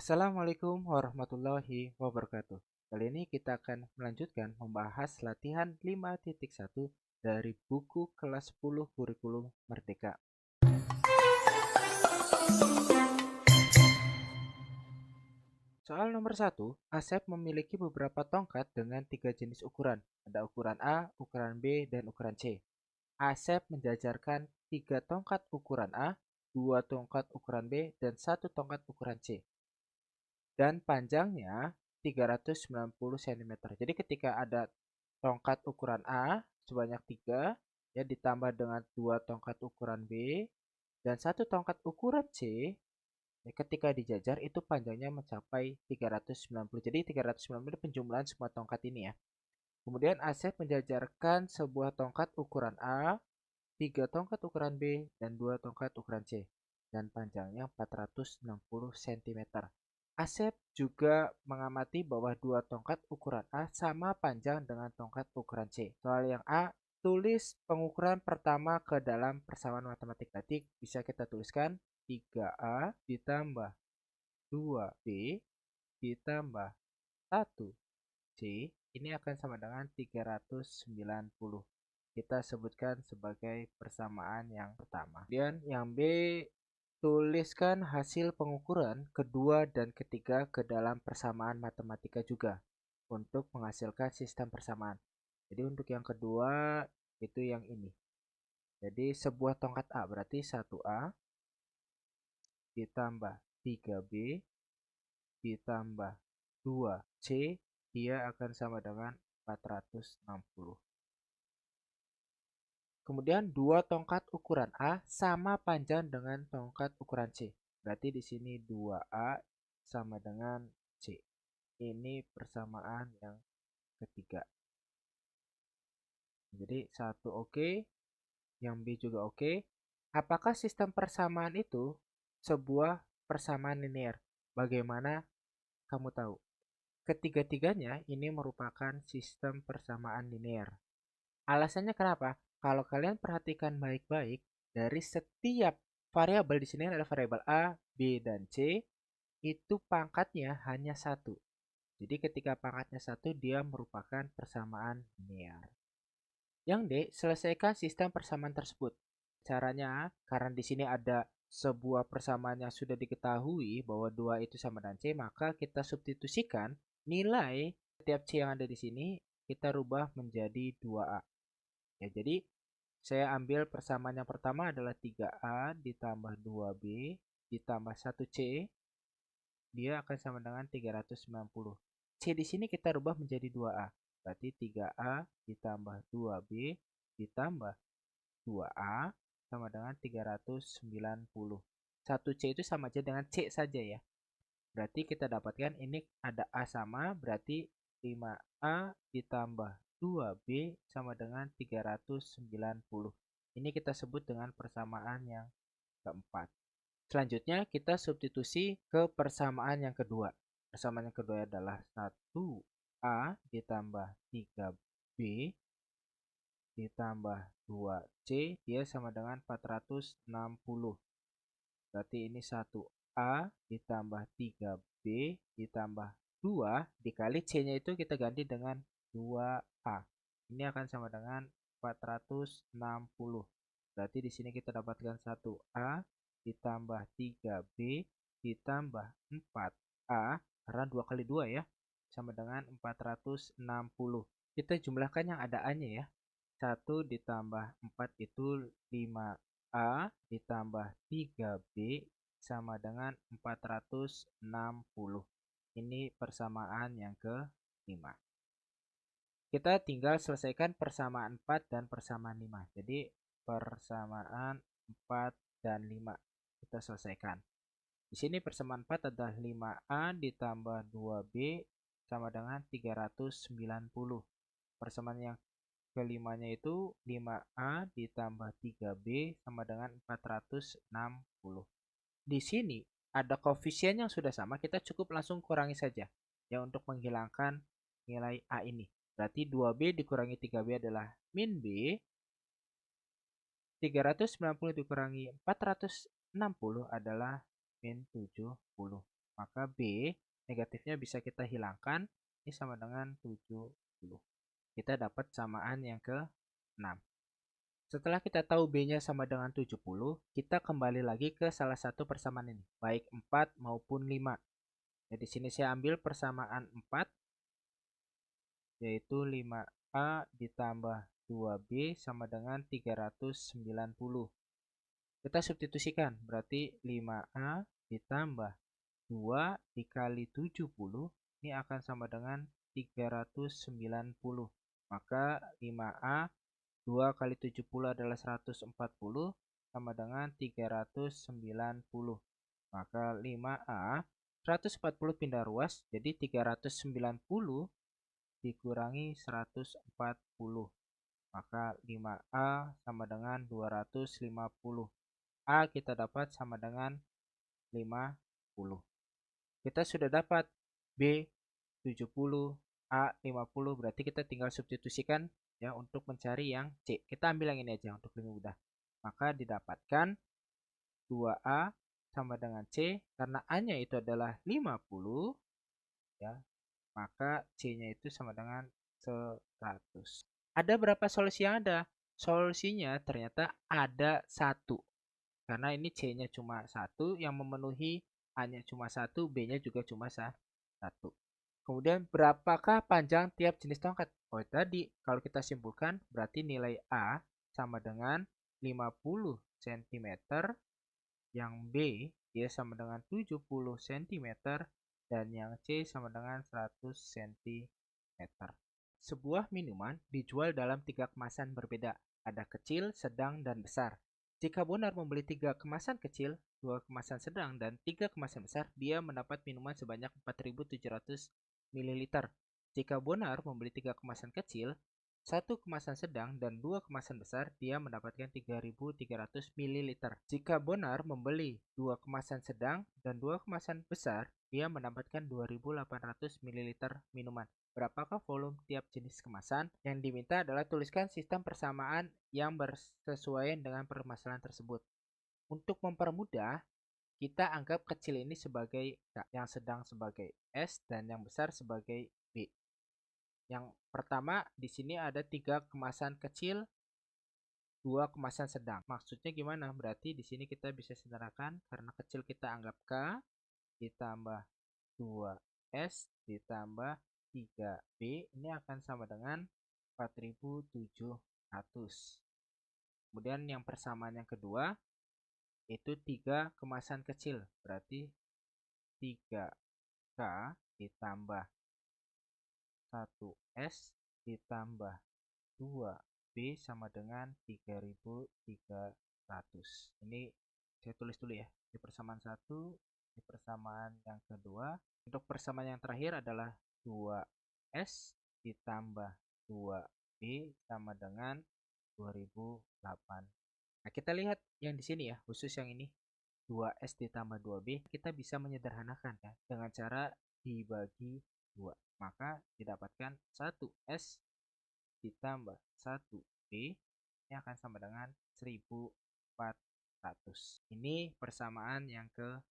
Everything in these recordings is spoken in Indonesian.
Assalamualaikum warahmatullahi wabarakatuh. Kali ini kita akan melanjutkan membahas latihan 5.1 dari buku kelas 10 kurikulum Merdeka. Soal nomor 1, Asep memiliki beberapa tongkat dengan 3 jenis ukuran. Ada ukuran A, ukuran B, dan ukuran C. Asep menjajarkan 3 tongkat ukuran A, 2 tongkat ukuran B, dan 1 tongkat ukuran C. Dan panjangnya 390 cm. Jadi ketika ada tongkat ukuran A sebanyak 3, ya ditambah dengan 2 tongkat ukuran B dan 1 tongkat ukuran C, ya, ketika dijajar itu panjangnya mencapai 390. Jadi 390 penjumlahan semua tongkat ini ya. Kemudian Asep menjajarkan sebuah tongkat ukuran A, 3 tongkat ukuran B, dan 2 tongkat ukuran C. Dan panjangnya 460 cm. Asep juga mengamati bahwa 2 tongkat ukuran A sama panjang dengan tongkat ukuran C. Soal yang A, tulis pengukuran pertama ke dalam persamaan matematik. Nanti bisa kita tuliskan 3A ditambah 2B ditambah 1C. Ini akan sama dengan 390. Kita sebutkan sebagai persamaan yang pertama. Kemudian yang B, tuliskan hasil pengukuran kedua dan ketiga ke dalam persamaan matematika juga untuk menghasilkan sistem persamaan. Jadi untuk yang kedua itu yang ini. Jadi sebuah tongkat A berarti 1A ditambah 3B ditambah 2C, dia akan sama dengan 460. Kemudian 2 tongkat ukuran A sama panjang dengan tongkat ukuran C. Berarti di sini 2A sama dengan C. Ini persamaan yang ketiga. Jadi 1 oke, yang B juga oke. Apakah sistem persamaan itu sebuah persamaan linear? Bagaimana kamu tahu? Ketiga-tiganya ini merupakan sistem persamaan linear. Alasannya kenapa? Kalau kalian perhatikan baik-baik, dari setiap variabel di sini ada variabel A, B, dan C, itu pangkatnya hanya 1. Jadi ketika pangkatnya 1, dia merupakan persamaan linear. Yang D, selesaikan sistem persamaan tersebut. Caranya, karena di sini ada sebuah persamaan yang sudah diketahui bahwa 2 itu sama dengan C, maka kita substitusikan nilai setiap C yang ada di sini, kita rubah menjadi 2A. Ya, jadi saya ambil persamaan yang pertama adalah 3A ditambah 2B ditambah 1C. Dia akan sama dengan 390. C di sini kita rubah menjadi 2A. Berarti 3A ditambah 2B ditambah 2A sama dengan 390. 1C itu sama aja dengan C saja ya. Berarti kita dapatkan ini ada A sama, berarti 5A ditambah 2B sama dengan 390. Ini kita sebut dengan persamaan yang keempat. Selanjutnya kita substitusi ke persamaan yang kedua. Persamaan yang kedua adalah 1A ditambah 3B ditambah 2C, dia sama dengan 460. Berarti ini 1A ditambah 3B ditambah 2 dikali C-nya itu kita ganti dengan 2A. Ini akan sama dengan 460. Berarti di sini kita dapatkan 1A ditambah 3B ditambah 4A, karena 2 kali 2 ya, sama dengan 460. Kita jumlahkan yang ada A-nya ya. 1 ditambah 4 itu 5A ditambah 3B sama dengan 460. Ini persamaan yang ke-5. Kita tinggal selesaikan persamaan 4 dan persamaan 5. Jadi persamaan 4 dan 5 kita selesaikan. Di sini persamaan 4 adalah 5A ditambah 2B sama dengan 390. Persamaan yang kelimanya itu 5A ditambah 3B sama dengan 460. Di sini ada koefisien yang sudah sama, kita cukup langsung kurangi saja ya untuk menghilangkan nilai A ini. Berarti 2B dikurangi 3B adalah min B. 390 dikurangi 460 adalah min 70. Maka B negatifnya bisa kita hilangkan. Ini sama dengan 70. Kita dapat samaan yang ke-6. Setelah kita tahu B-nya sama dengan 70, kita kembali lagi ke salah satu persamaan ini, baik 4 maupun 5. Jadi sini saya ambil persamaan 4, yaitu 5A ditambah 2B sama dengan 390. Kita substitusikan, berarti 5A ditambah 2 dikali 70, ini akan sama dengan 390. Maka 5A 2 kali 70 adalah 140 sama dengan 390. Maka 5A 140 pindah ruas jadi 390 dikurangi 140. Maka 5A sama dengan 250. A kita dapat sama dengan 50. Kita sudah dapat B 70, A 50, berarti kita tinggal substitusikan ya untuk mencari yang C. Kita ambil yang ini aja untuk lebih mudah. Maka didapatkan 2A sama dengan C, karena A-nya itu adalah 50 ya. Maka C-nya itu sama dengan 100. Ada berapa solusi yang ada? Solusinya ternyata ada 1. Karena ini C-nya cuma 1 yang memenuhi, A-nya cuma 1, B-nya juga cuma 1. Kemudian berapakah panjang tiap jenis tongkat? Oh tadi kalau kita simpulkan berarti nilai A sama dengan 50 cm, yang B dia sama dengan 70 cm, dan yang C sama dengan 100 cm. Sebuah minuman dijual dalam 3 kemasan berbeda. Ada kecil, sedang, dan besar. Jika Bonar membeli 3 kemasan kecil, 2 kemasan sedang, dan 3 kemasan besar, dia mendapat minuman sebanyak 4.700 ml. Jika Bonar membeli 3 kemasan kecil, 1 kemasan sedang, dan 2 kemasan besar, dia mendapatkan 3.300 ml. Jika Bonar membeli 2 kemasan sedang dan 2 kemasan besar, dia mendapatkan 2.800 ml minuman. Berapakah volume tiap jenis kemasan? Yang diminta adalah tuliskan sistem persamaan yang bersesuaian dengan permasalahan tersebut. Untuk mempermudah, kita anggap kecil ini sebagai K, yang sedang sebagai S, dan yang besar sebagai B. Yang pertama, di sini ada 3 kemasan kecil, 2 kemasan sedang. Maksudnya gimana? Berarti di sini kita bisa sederhanakan, karena kecil kita anggap K, ditambah 2S, ditambah 3B, ini akan sama dengan 4.700. Kemudian yang persamaan yang kedua, itu 3 kemasan kecil, berarti 3K ditambah 1S ditambah 2B sama dengan 3.300. Ini saya tulis dulu ya. Di persamaan 1, di persamaan yang kedua. Untuk persamaan yang terakhir adalah 2S ditambah 2B sama dengan 2008. Nah, kita lihat yang di sini ya, khusus yang ini. 2S ditambah 2B, kita bisa menyederhanakan ya dengan cara dibagi 2. Maka didapatkan 1S ditambah 1B, ini akan sama dengan 1.400. Ini persamaan yang ke.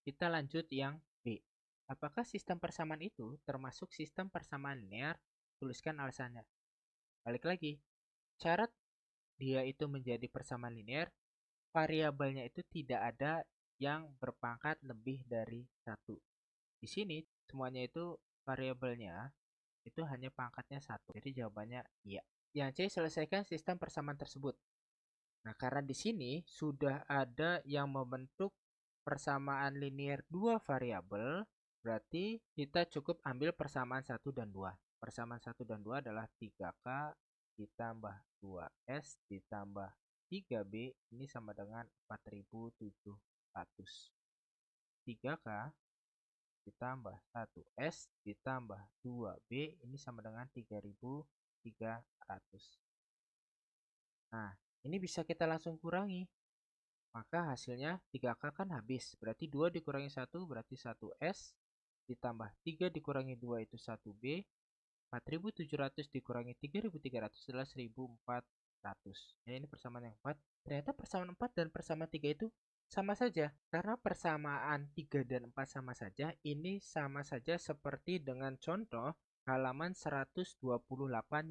Kita lanjut yang B. Apakah sistem persamaan itu termasuk sistem persamaan linear? Tuliskan alasannya. Balik lagi, syarat dia itu menjadi persamaan linear, variabelnya itu tidak ada yang berpangkat lebih dari 1. Di sini semuanya itu variabelnya itu hanya pangkatnya 1. Jadi jawabannya iya. Yang C, selesaikan sistem persamaan tersebut. Nah, karena di sini sudah ada yang membentuk persamaan linear 2 variabel, berarti kita cukup ambil persamaan 1 dan 2. Persamaan 1 dan 2 adalah 3K ditambah 2S ditambah 3B, ini sama dengan 4.700. 3K ditambah 1S ditambah 2B, ini sama dengan 3.300. Nah, ini bisa kita langsung kurangi. Maka hasilnya 3K kan habis. Berarti 2 dikurangi 1 berarti 1S. Ditambah 3 dikurangi 2 itu 1B. 4.700 dikurangi 3.300 adalah 1.400. Ya, ini persamaan yang 4. Ternyata persamaan 4 dan persamaan 3 itu Sama saja, karena persamaan 3 dan 4 sama saja, ini sama saja seperti dengan contoh halaman 128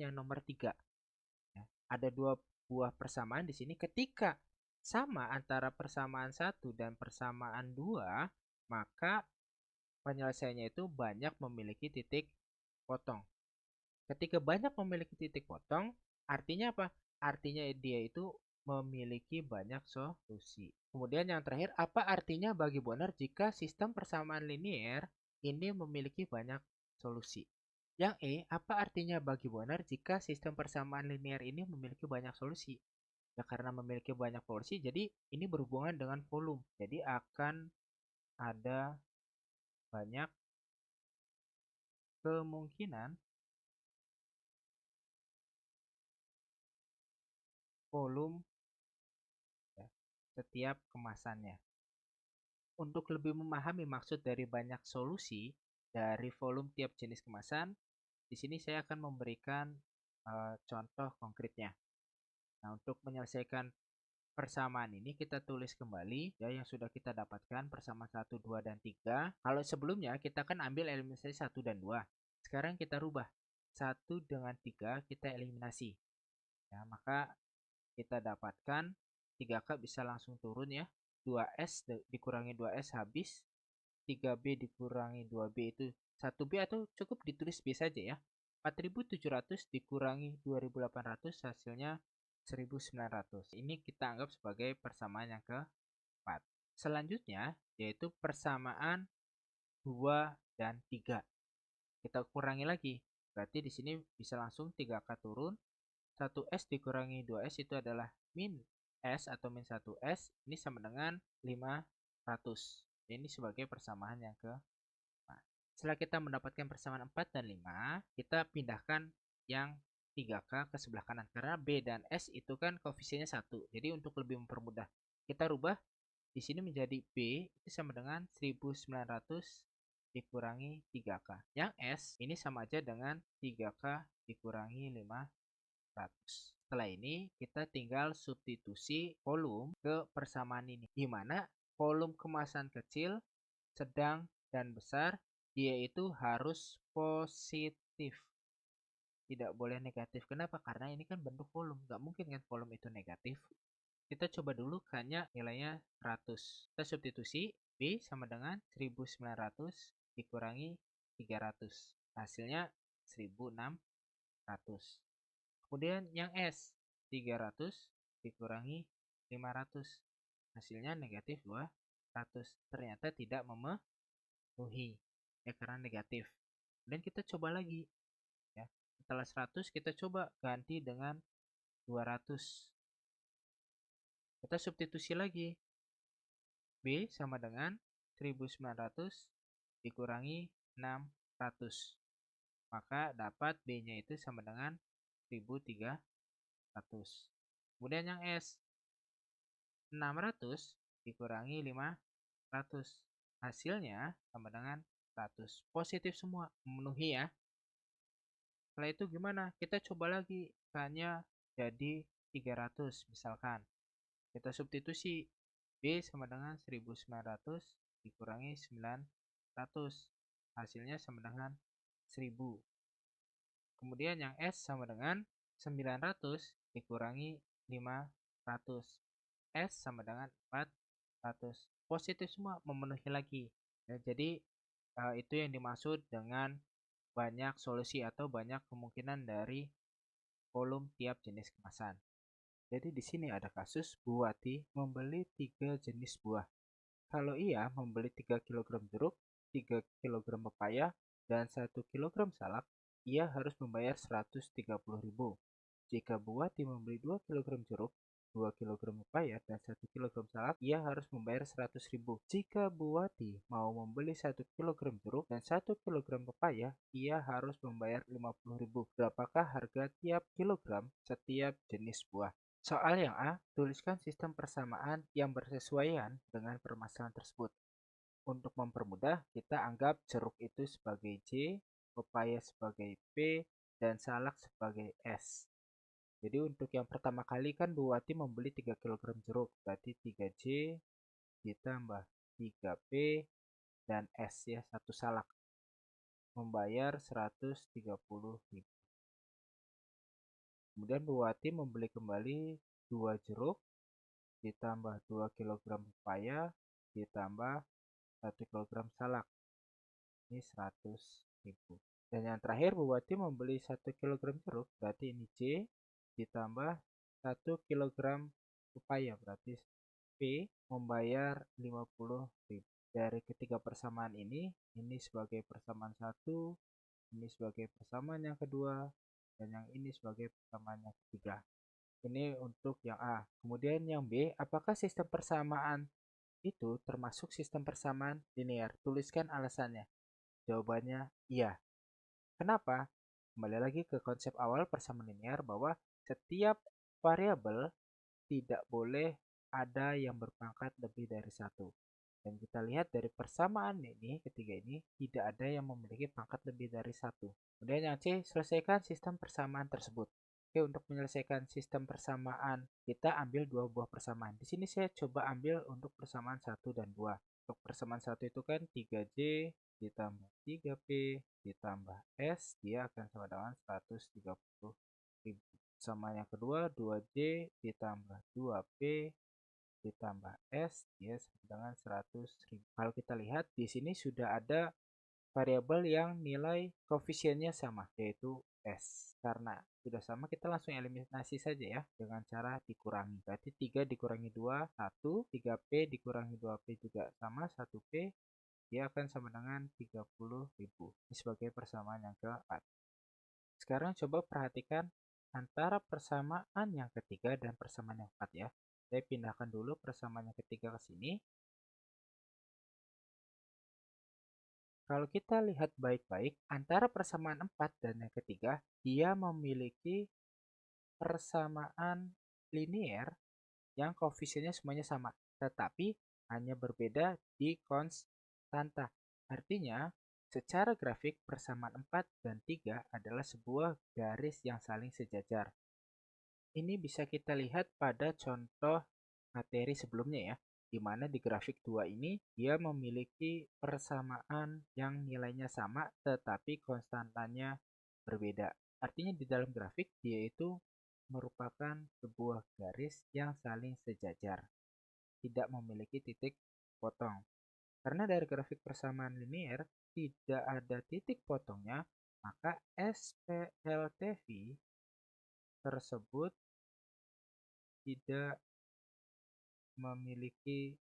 yang nomor 3. Ya, ada dua buah persamaan di sini. Ketika sama antara persamaan 1 dan persamaan 2, maka penyelesaiannya itu banyak memiliki titik potong. Ketika banyak memiliki titik potong, artinya apa? Artinya dia itu memiliki banyak solusi. Kemudian yang terakhir, apa artinya bagi Bonner jika sistem persamaan linear ini memiliki banyak solusi? Yang E, apa artinya bagi Bonner jika sistem persamaan linear ini memiliki banyak solusi? Ya karena memiliki banyak solusi, jadi ini berhubungan dengan volume. Jadi akan ada banyak kemungkinan volume, ya, setiap kemasannya. Untuk lebih memahami maksud dari banyak solusi dari volume tiap jenis kemasan, di sini saya akan memberikan contoh konkretnya. Nah, untuk menyelesaikan persamaan ini kita tulis kembali ya yang sudah kita dapatkan persamaan 1, 2, dan 3. Kalau sebelumnya kita kan ambil eliminasi 1 dan 2. Sekarang kita rubah. 1 dengan 3 kita eliminasi. Ya, maka kita dapatkan 3K bisa langsung turun ya. 2S dikurangi 2S habis. 3B dikurangi 2B itu 1B atau cukup ditulis B saja ya. 4.700 dikurangi 2.800 hasilnya 1.900. Ini kita anggap sebagai persamaan yang keempat. Selanjutnya yaitu persamaan 2 dan 3. Kita kurangi lagi. Berarti di sini bisa langsung 3K turun. 1S dikurangi 2S itu adalah min S atau min 1S. Ini sama dengan 500. Ini sebagai persamaan yang ke. Setelah kita mendapatkan persamaan 4 dan 5, kita pindahkan yang 3K ke sebelah kanan. Karena B dan S itu kan koefisiennya 1. Jadi untuk lebih mempermudah, kita rubah di sini menjadi B itu sama dengan 1900 dikurangi 3K. Yang S ini sama aja dengan 3K dikurangi 500. Setelah ini kita tinggal substitusi volume ke persamaan ini. Di mana volume kemasan kecil, sedang, dan besar dia itu harus positif, tidak boleh negatif. Kenapa? Karena ini kan bentuk volume, nggak mungkin kan volume itu negatif. Kita coba dulu hanya nilainya 100. Kita substitusi B sama dengan 1900 dikurangi 300, hasilnya 1600. Kemudian yang S 300 dikurangi 500, hasilnya negatif 200. Ternyata tidak memenuhi ya karena negatif. Dan kita coba lagi ya. Setelah 100 kita coba ganti dengan 200. Kita substitusi lagi. B sama dengan 1900 dikurangi 600. Maka dapat B-nya itu sama dengan 1300. Kemudian yang S 600 dikurangi 500. Hasilnya sama dengan 100. Positif semua, memenuhi ya. Setelah itu gimana? Kita coba lagi. Hanya jadi 300 misalkan. Kita substitusi. B sama dengan 1900 dikurangi 900. Hasilnya sama dengan 1000. Kemudian yang S sama dengan 900 dikurangi 500. S sama dengan 400. Positif semua, memenuhi lagi. Ya, jadi itu yang dimaksud dengan banyak solusi atau banyak kemungkinan dari volume tiap jenis kemasan. Jadi di sini ada kasus Bu Wati membeli 3 jenis buah. Kalau ia membeli 3 kg jeruk, 3 kg pepaya, dan 1 kg salak, ia harus membayar 130.000. Jika Bu Wati membeli 2 kg jeruk, 2 kg pepaya, dan 1 kg salak, ia harus membayar 100.000. Jika Bu Wati mau membeli 1 kg jeruk dan 1 kg pepaya, ia harus membayar 50.000. Berapakah harga tiap kilogram setiap jenis buah? Soal yang A, tuliskan sistem persamaan yang bersesuaian dengan permasalahan tersebut. Untuk mempermudah, kita anggap jeruk itu sebagai J, pepaya sebagai P, dan salak sebagai S. Jadi untuk yang pertama kali kan Bu Wati membeli 3 kg jeruk, berarti 3J ditambah 3P dan S ya, 1 salak. Membayar 130.000. Kemudian Bu Wati membeli kembali 2 jeruk ditambah 2 kg pepaya ditambah 1 kg salak. Ini 100.000. Dan yang terakhir Bu Wati membeli 1 kg jeruk, berarti ini C ditambah 1 kg pepaya, berarti P membayar 50.000. Dari ketiga persamaan ini sebagai persamaan 1, ini sebagai persamaan yang kedua, dan yang ini sebagai persamaan yang ketiga. Ini untuk yang A. Kemudian yang B, apakah sistem persamaan itu termasuk sistem persamaan linear? Tuliskan alasannya. Jawabannya iya. Kenapa? Kembali lagi ke konsep awal persamaan linear bahwa setiap variabel tidak boleh ada yang berpangkat lebih dari 1. Dan kita lihat dari persamaan ini, ketiga ini, tidak ada yang memiliki pangkat lebih dari 1. Kemudian yang C, selesaikan sistem persamaan tersebut. Oke, untuk menyelesaikan sistem persamaan, kita ambil 2 buah persamaan. Di sini saya coba ambil untuk persamaan 1 dan 2. Untuk persamaan 1 itu kan 3J ditambah 3P ditambah S, dia akan sama dengan 130.000. Sama yang kedua 2J ditambah 2P ditambah S, dia sama dengan 100.000. Kalau kita lihat di sini sudah ada variabel yang nilai koefisiennya sama, yaitu S. Karena sudah sama, kita langsung eliminasi saja ya dengan cara dikurangi. Berarti 3 dikurangi 2, 1. 3P dikurangi 2P juga sama, 1P. Dia akan sama dengan 30.000. Ini sebagai persamaan yang keempat. Sekarang coba perhatikan antara persamaan yang ketiga dan persamaan yang keempat ya. Saya pindahkan dulu persamaan yang ketiga ke sini. Kalau kita lihat baik-baik, antara persamaan 4 dan yang ketiga, dia memiliki persamaan linear yang koefisiennya semuanya sama, tetapi hanya berbeda di konstanta. Artinya, secara grafik persamaan 4 dan 3 adalah sebuah garis yang saling sejajar. Ini bisa kita lihat pada contoh materi sebelumnya ya, di mana di grafik 2 ini dia memiliki persamaan yang nilainya sama tetapi konstantanya berbeda. Artinya di dalam grafik dia itu merupakan sebuah garis yang saling sejajar, tidak memiliki titik potong. Karena dari grafik persamaan linear tidak ada titik potongnya, maka SPLTV tersebut tidak memiliki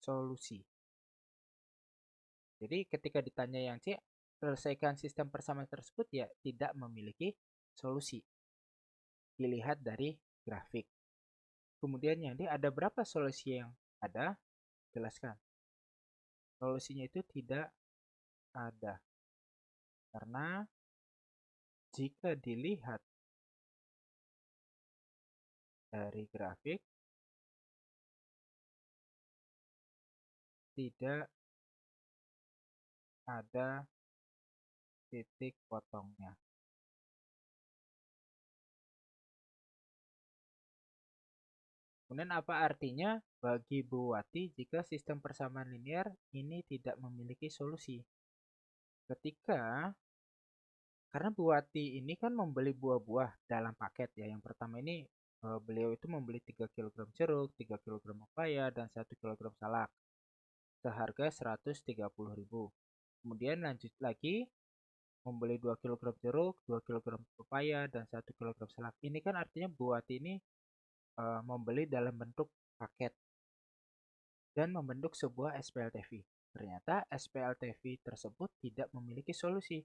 solusi. Jadi ketika ditanya yang C, selesaikan sistem persamaan tersebut ya tidak memiliki solusi. Dilihat dari grafik. Kemudian yang D, ada berapa solusi yang ada? Jelaskan. Solusinya itu tidak ada. Karena jika dilihat dari grafik, tidak ada titik potongnya. Kemudian apa artinya bagi Bu Wati jika sistem persamaan linear ini tidak memiliki solusi? Karena Bu Wati ini kan membeli buah-buah dalam paket ya. Yang pertama ini beliau itu membeli 3 kg jeruk, 3 kg pepaya, dan 1 kg salak. Seharga 130.000. Kemudian lanjut lagi membeli 2 kg jeruk, 2 kg pepaya, dan 1 kg salak. Ini kan artinya Bu Wati ini membeli dalam bentuk paket dan membentuk sebuah SPLTV. Ternyata SPLTV tersebut tidak memiliki solusi.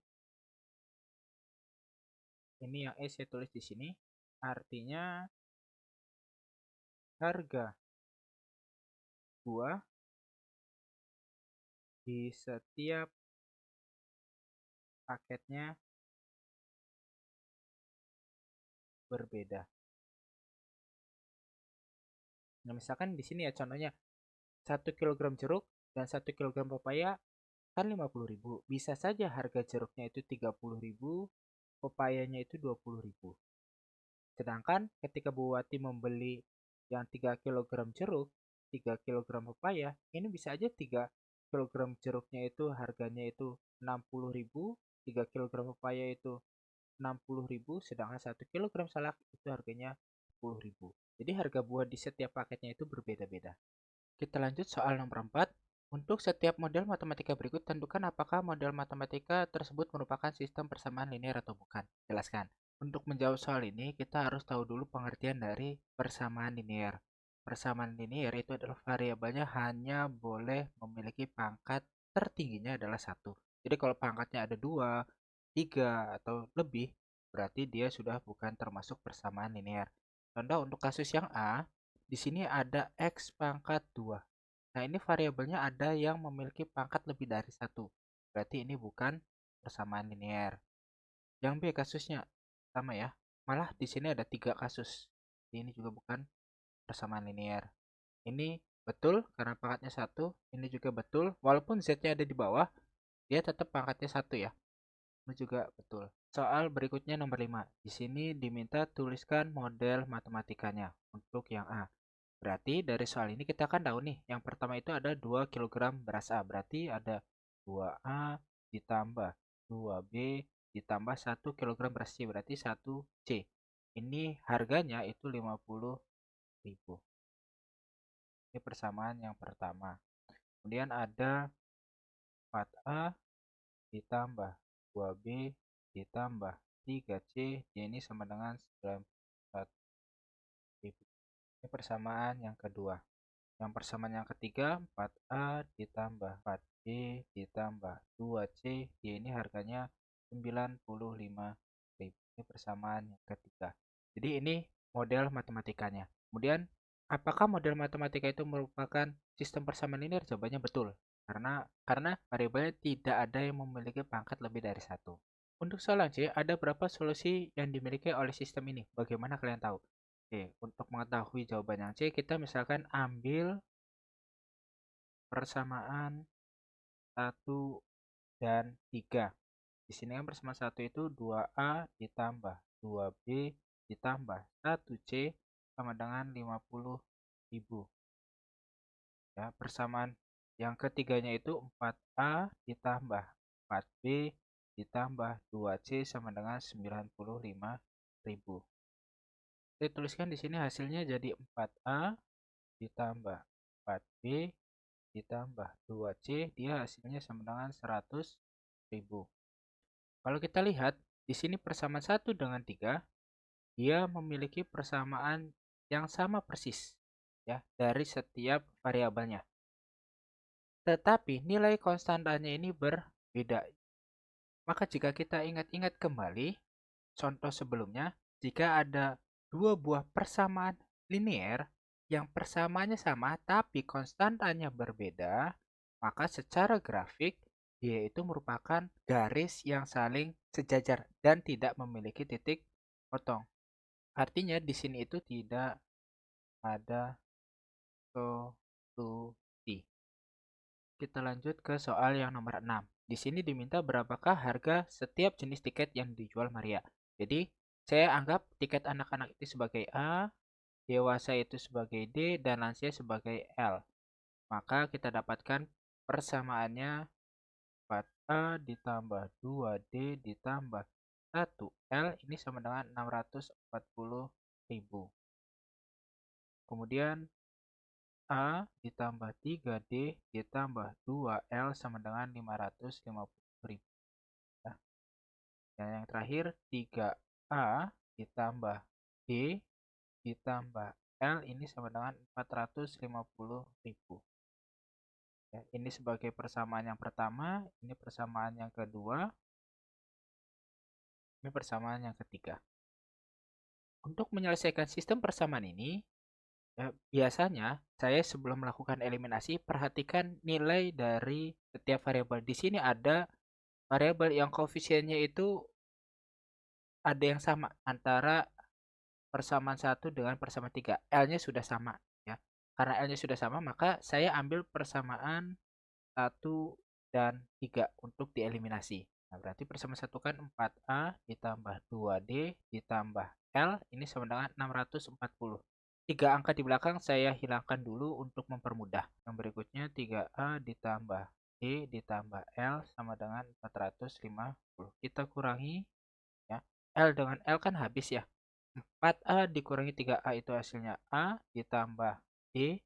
Ini yang E saya tulis di sini. Artinya harga buah di setiap paketnya berbeda. Nah, misalkan di sini ya contohnya 1 kg jeruk dan 1 kg pepaya kan 50.000. Bisa saja harga jeruknya itu 30.000, pepayanya itu 20.000. Sedangkan ketika Bu Wati membeli yang 3 kg jeruk, 3 kg pepaya, ini bisa aja 3 kg jeruknya itu harganya itu 60.000, 3 kg pepaya itu 60.000, sedangkan 1 kg salak itu harganya 10.000. Jadi harga buah di setiap paketnya itu berbeda-beda. Kita lanjut soal nomor 4. Untuk setiap model matematika berikut, tentukan apakah model matematika tersebut merupakan sistem persamaan linear atau bukan. Jelaskan. Untuk menjawab soal ini, kita harus tahu dulu pengertian dari persamaan linear. Persamaan linear itu adalah variabelnya hanya boleh memiliki pangkat tertingginya adalah 1. Jadi kalau pangkatnya ada 2, 3, atau lebih, berarti dia sudah bukan termasuk persamaan linear. Contoh untuk kasus yang A, di sini ada X pangkat 2. Nah, ini variabelnya ada yang memiliki pangkat lebih dari 1. Berarti ini bukan persamaan linear. Yang B kasusnya sama ya. Malah di sini ada 3 kasus. Ini juga bukan persamaan linear. Ini betul karena pangkatnya 1. Ini juga betul. Walaupun Z-nya ada di bawah, dia tetap pangkatnya 1 ya. Ini juga betul. Soal berikutnya nomor 5. Di sini diminta tuliskan model matematikanya untuk yang A. Berarti dari soal ini kita kan tahu nih, yang pertama itu ada 2 kg beras A. Berarti ada 2A ditambah 2B ditambah 1 kg beras C. Berarti 1C. Ini harganya itu 50.000. Ini persamaan yang pertama. Kemudian ada 4A ditambah 2B ditambah 3C. Ini sama dengan 91.000. Ini persamaan yang kedua. Yang persamaan yang ketiga, 4A ditambah 4B ditambah 2C, ini harganya 95.000. Ini persamaan yang ketiga. Jadi ini model matematikanya. Kemudian, apakah model matematika itu merupakan sistem persamaan linear? Jawabannya betul. Karena variabelnya tidak ada yang memiliki pangkat lebih dari 1. Untuk soal C, ada berapa solusi yang dimiliki oleh sistem ini? Bagaimana kalian tahu? Oke, untuk mengetahui jawaban yang C, kita misalkan ambil persamaan 1 dan 3. Di sini kan persamaan 1 itu 2A ditambah 2B ditambah 1C sama dengan 50.000. Ya, persamaan yang ketiganya itu 4A ditambah 4B ditambah 2C sama dengan 95.000. Saya tuliskan di sini hasilnya jadi 4A ditambah 4B ditambah 2C, dia hasilnya sama dengan 100.000. Kalau kita lihat, di sini persamaan 1 dengan 3, dia memiliki persamaan yang sama persis ya dari setiap variabelnya. Tetapi nilai konstantanya ini berbeda. Maka jika kita ingat-ingat kembali contoh sebelumnya, jika ada dua buah persamaan linear yang persamaannya sama tapi konstantanya berbeda, maka secara grafik dia itu merupakan garis yang saling sejajar dan tidak memiliki titik potong. Artinya di sini itu tidak ada solusi. Kita lanjut ke soal yang nomor 6. Di sini diminta berapakah harga setiap jenis tiket yang dijual Maria. Jadi, saya anggap tiket anak-anak itu sebagai A, dewasa itu sebagai D, dan lansia sebagai L. Maka kita dapatkan persamaannya 4A ditambah 2D ditambah 1L ini sama dengan 640.000. Kemudian A ditambah 3D ditambah 2L sama dengan 550.000. Ya. Dan yang terakhir 3A ditambah D ditambah L ini sama dengan 450.000. Ya, ini sebagai persamaan yang pertama, ini persamaan yang kedua, ini persamaan yang ketiga. Untuk menyelesaikan sistem persamaan ini, ya, biasanya saya sebelum melakukan eliminasi perhatikan nilai dari setiap variabel. Di sini ada variabel yang koefisiennya itu ada yang sama antara persamaan 1 dengan persamaan 3. L-nya sudah sama ya. Karena L-nya sudah sama, maka saya ambil persamaan 1 dan 3 untuk dieliminasi. Nah, berarti persamaan 1 kan 4A ditambah 2D ditambah L ini sama dengan 640. 3 angka di belakang saya hilangkan dulu untuk mempermudah. Yang berikutnya 3A ditambah D ditambah L sama dengan 450. Kita kurangi ya. L dengan L kan habis ya. 4A dikurangi 3A itu hasilnya A ditambah D.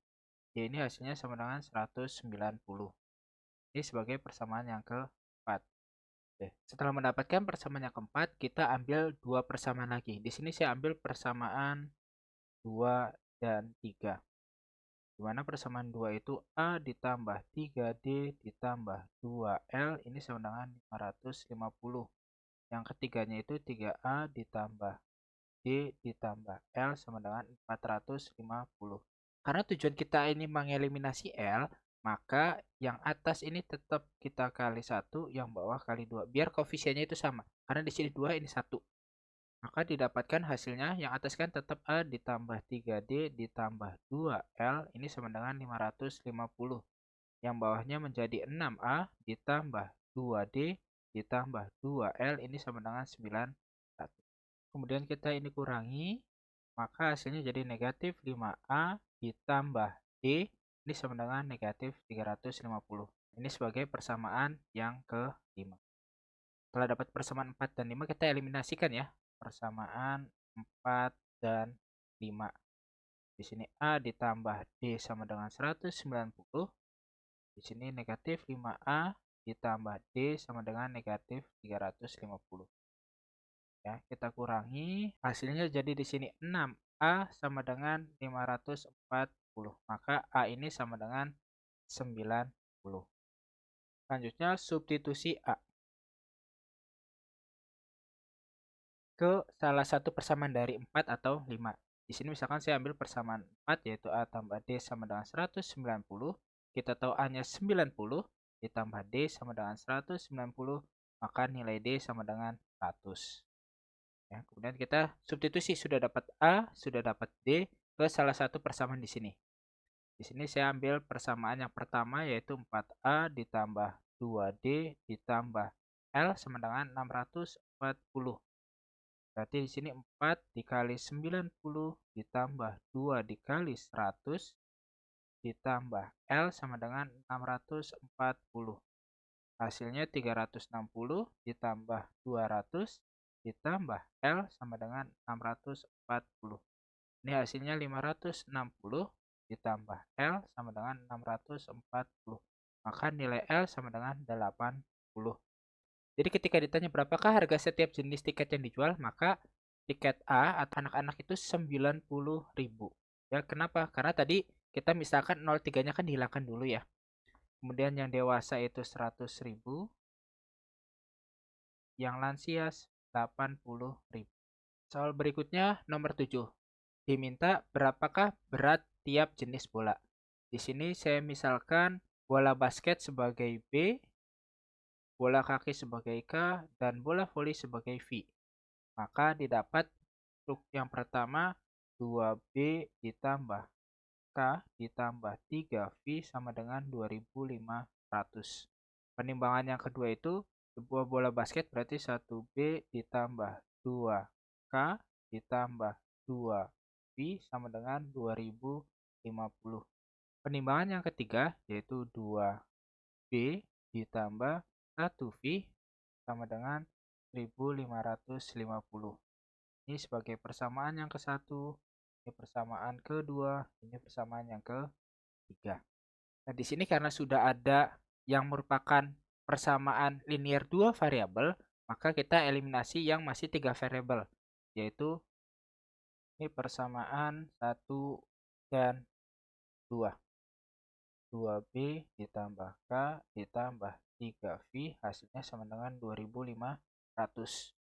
D ini hasilnya sama dengan 190. Ini sebagai persamaan yang keempat. Oke. Setelah mendapatkan persamaan yang keempat, kita ambil dua persamaan lagi. Di sini saya ambil persamaan 2 dan 3. Di mana persamaan 2 itu A ditambah 3D ditambah 2L ini sama dengan 550. Yang ketiganya itu 3A ditambah D ditambah L sama dengan 450. Karena tujuan kita ini mengeliminasi L, maka yang atas ini tetap kita kali 1, yang bawah kali 2. Biar koefisiennya itu sama. Karena di sini 2, ini 1. Maka didapatkan hasilnya yang atas kan tetap A ditambah 3D ditambah 2L ini sama dengan 550. Yang bawahnya menjadi 6A ditambah 2D ditambah 2L ini sama dengan 91. Kemudian kita ini kurangi, maka hasilnya jadi negatif 5A ditambah D ini sama dengan negatif 350. Ini sebagai persamaan yang kelima. Setelah dapat persamaan 4 dan 5, kita eliminasikan ya. Persamaan 4 dan 5. Di sini A ditambah D sama dengan 190. Di sini negatif 5A ditambah D sama dengan negatif 350. Ya, kita kurangi. Hasilnya jadi di sini 6A sama dengan 540. Maka A ini sama dengan 90. Selanjutnya substitusi A ke salah satu persamaan dari 4 atau 5. Di sini misalkan saya ambil persamaan 4 yaitu A tambah D sama dengan 190. Kita tahu A-nya 90 ditambah D sama dengan 190, maka nilai D sama dengan 100. Ya, kemudian kita substitusi, sudah dapat A, sudah dapat D ke salah satu persamaan di sini. Di sini saya ambil persamaan yang pertama yaitu 4A ditambah 2D ditambah L sama dengan 640. Berarti di sini 4 dikali 90 ditambah 2 dikali 100 ditambah L sama dengan 640. Hasilnya 360 ditambah 200 ditambah L sama dengan 640. Ini hasilnya 560 ditambah L sama dengan 640. Maka nilai L sama dengan 80. Jadi ketika ditanya berapakah harga setiap jenis tiket yang dijual, maka tiket A atau anak-anak itu 90.000. Ya, kenapa? Karena tadi kita misalkan 03-nya kan dihilangkan dulu ya. Kemudian yang dewasa itu 100.000, yang lansia 80.000. Soal berikutnya nomor 7. Diminta berapakah berat tiap jenis bola. Di sini saya misalkan bola basket sebagai B, bola kaki sebagai K, dan bola voli sebagai V. Maka didapat untuk yang pertama 2B ditambah K ditambah 3V sama dengan 2500. Penimbangan yang kedua itu sebuah bola basket berarti 1B ditambah 2K ditambah 2V sama dengan 2050. Penimbangan yang ketiga yaitu 2B ditambah 1V sama dengan 1550. Ini sebagai persamaan yang ke-1, ini persamaan kedua, ini persamaan yang ketiga. Nah, di sini karena sudah ada yang merupakan persamaan linear dua variabel, maka kita eliminasi yang masih 3 variabel, yaitu ini persamaan 1 dan 2. 2B ditambah K ditambah 3V hasilnya sama dengan 2500.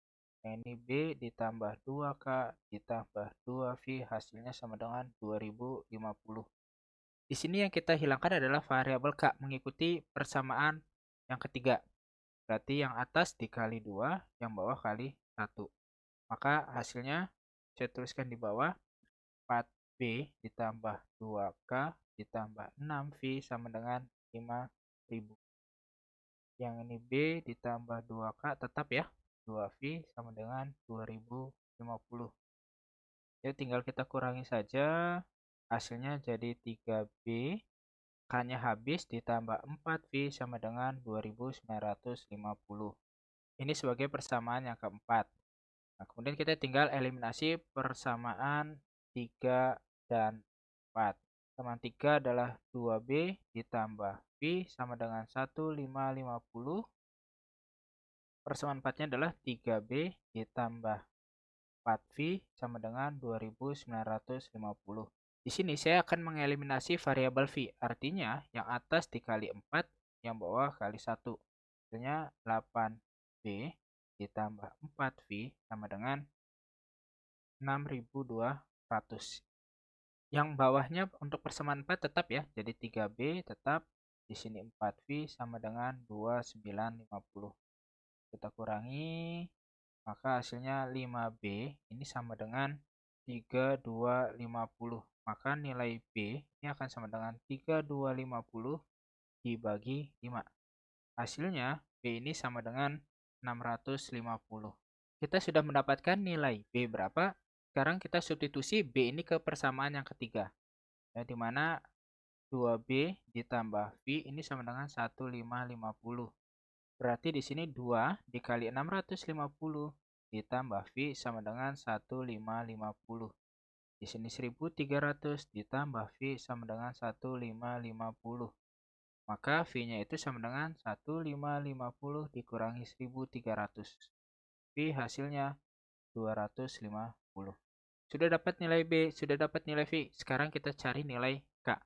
Nah, ini B ditambah 2K ditambah 2V hasilnya sama dengan 2050. Di sini yang kita hilangkan adalah variabel K mengikuti persamaan yang ketiga. Berarti yang atas dikali 2, yang bawah kali 1. Maka hasilnya saya tuliskan di bawah 4B ditambah 2K ditambah 6V sama dengan 5000. Yang ini B ditambah 2K tetap ya. 2V sama dengan 2050. Ya, tinggal kita kurangi saja. Hasilnya jadi 3B. K-nya habis ditambah 4V sama dengan 2950. Ini sebagai persamaan yang keempat. Nah, kemudian kita tinggal eliminasi persamaan 3 dan 4. Persamaan 3 adalah 2B ditambah V sama dengan 1550. Persamaan 4-nya adalah 3B ditambah 4V sama dengan 2950. Di sini saya akan mengeliminasi variabel V. Artinya yang atas dikali 4, yang bawah kali 1. Hasilnya 8B ditambah 4V sama dengan 6200. Yang bawahnya untuk persamaan 4 tetap ya. Jadi 3B tetap. Di sini 4V sama dengan 2950. Kita kurangi, maka hasilnya 5B ini sama dengan 3250. Maka nilai B ini akan sama dengan 3250 dibagi 5. Hasilnya B ini sama dengan 650. Kita sudah mendapatkan nilai B berapa. Sekarang kita substitusi B ini ke persamaan yang ketiga. Ya, di mana 2B ditambah V ini sama dengan 1550. Berarti di sini 2 dikali 650 ditambah V sama dengan 1550. Di sini 1300 ditambah V sama dengan 1550. Maka V-nya itu sama dengan 1550 dikurangi 1300. V hasilnya 250. Sudah dapat nilai B, sudah dapat nilai V. Sekarang kita cari nilai K.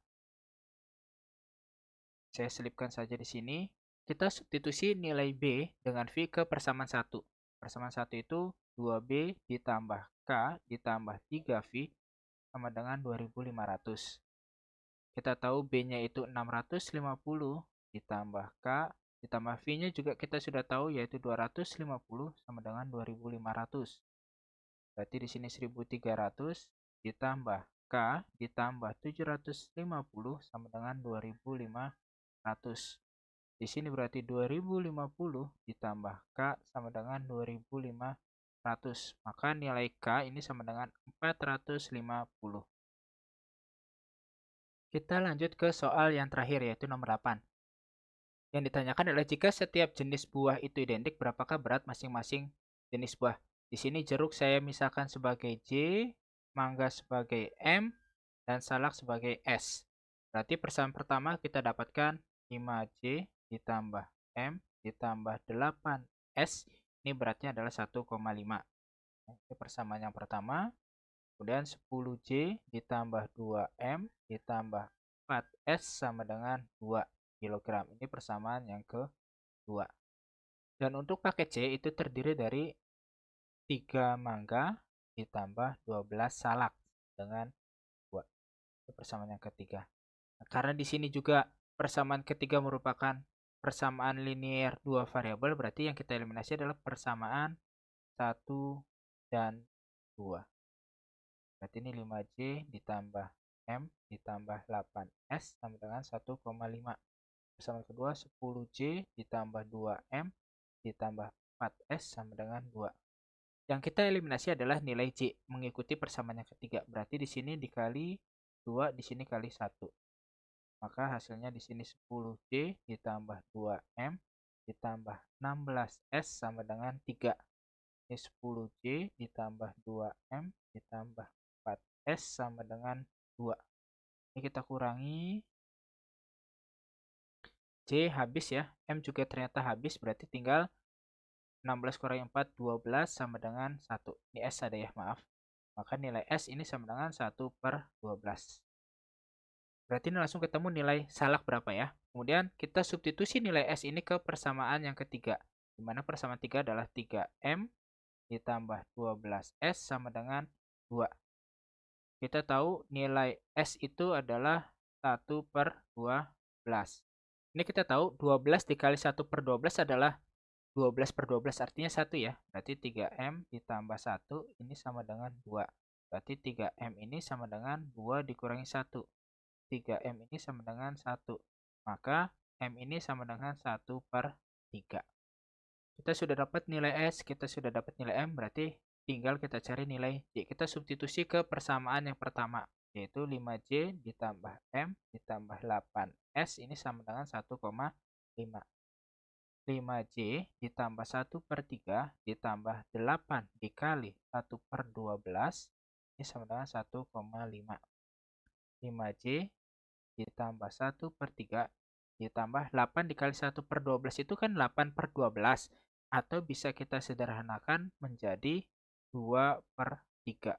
Saya selipkan saja di sini. Kita substitusi nilai B dengan V ke persamaan 1. Persamaan 1 itu 2B ditambah K ditambah 3V sama dengan 2500. Kita tahu B-nya itu 650 ditambah K ditambah V-nya juga kita sudah tahu yaitu 250 sama dengan 2500. Berarti di sini 1300 ditambah K ditambah 750 sama dengan 2500. Di sini berarti 2050 ditambah K sama dengan 2500. Maka nilai K ini sama dengan 450. Kita lanjut ke soal yang terakhir yaitu nomor 8. Yang ditanyakan adalah jika setiap jenis buah itu identik, berapakah berat masing-masing jenis buah? Di sini jeruk saya misalkan sebagai J, mangga sebagai M, dan salak sebagai S. Berarti persamaan pertama kita dapatkan 5J ditambah M ditambah 8S. Ini beratnya adalah 1,5. Ini persamaan yang pertama. Kemudian 10J ditambah 2M ditambah 4S sama dengan 2 kg. Ini persamaan yang kedua. Dan untuk paket C itu terdiri dari 3 mangga ditambah 12 salak dengan 2. Itu persamaan yang ketiga. Nah, karena di sini juga persamaan ketiga merupakan persamaan linear dua variabel, berarti yang kita eliminasi adalah persamaan 1 dan 2. Berarti ini 5J ditambah M ditambah 8S sama dengan 1,5. Persamaan kedua 10J ditambah 2M ditambah 4S sama dengan 2. Yang kita eliminasi adalah nilai J mengikuti persamaan yang ketiga. Berarti di sini dikali 2, di sini kali 1. Maka hasilnya di sini 10J ditambah 2M ditambah 16S sama dengan 3. Ini 10J ditambah 2M ditambah 4S sama dengan 2. Ini kita kurangi. J habis ya. M juga ternyata habis. Berarti tinggal 16 kurangi 4, 12 sama dengan 1. Ini S ada ya, maaf. Maka nilai S ini sama dengan 1/12. Berarti ini langsung ketemu nilai salak berapa ya. Kemudian kita substitusi nilai S ini ke persamaan yang ketiga. Di mana persamaan 3 adalah 3M ditambah 12S sama dengan 2. Kita tahu nilai S itu adalah 1/12. Ini kita tahu 12 dikali 1/12 adalah 12/12 artinya 1 ya. Berarti 3M ditambah 1 ini sama dengan 2. Berarti 3M ini sama dengan 2 dikurangi 1. 3M ini sama dengan 1. Maka M ini sama dengan 1/3. Kita sudah dapat nilai S, kita sudah dapat nilai M, berarti tinggal kita cari nilai J. Kita substitusi ke persamaan yang pertama, yaitu 5J ditambah M ditambah 8S ini sama dengan 1,5. 5J ditambah 1/3 ditambah 8 dikali 1/12 ini sama dengan 1,5. 5J ditambah 1/3 ditambah 8 dikali 1/12 itu kan 8/12. Atau bisa kita sederhanakan menjadi 2/3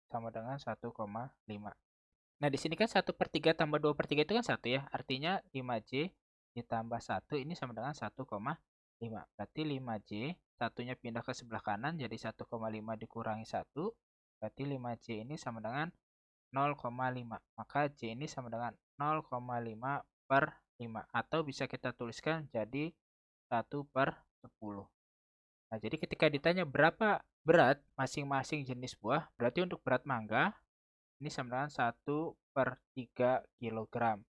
sama dengan 1,5. Nah, di sini kan 1/3 tambah 2/3 itu kan 1 ya. Artinya 5J ditambah 1 ini sama dengan 1,5. Berarti 5J, satunya pindah ke sebelah kanan jadi 1,5 dikurangi 1. Berarti 5J ini sama dengan 0,5. Maka J ini sama dengan 0,5/5. Atau bisa kita tuliskan jadi 1/10. Nah, jadi ketika ditanya berapa berat masing-masing jenis buah, berarti untuk berat mangga ini sama dengan 1/3 kg.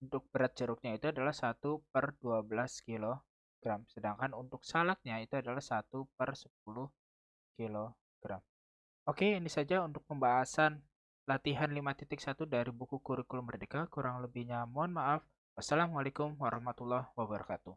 Untuk berat jeruknya itu adalah 1/12 kg. Sedangkan untuk salaknya itu adalah 1/10 kg. Oke, ini saja untuk pembahasan latihan 5.1 dari buku Kurikulum Merdeka. Kurang lebihnya mohon maaf. Wassalamualaikum warahmatullahi wabarakatuh.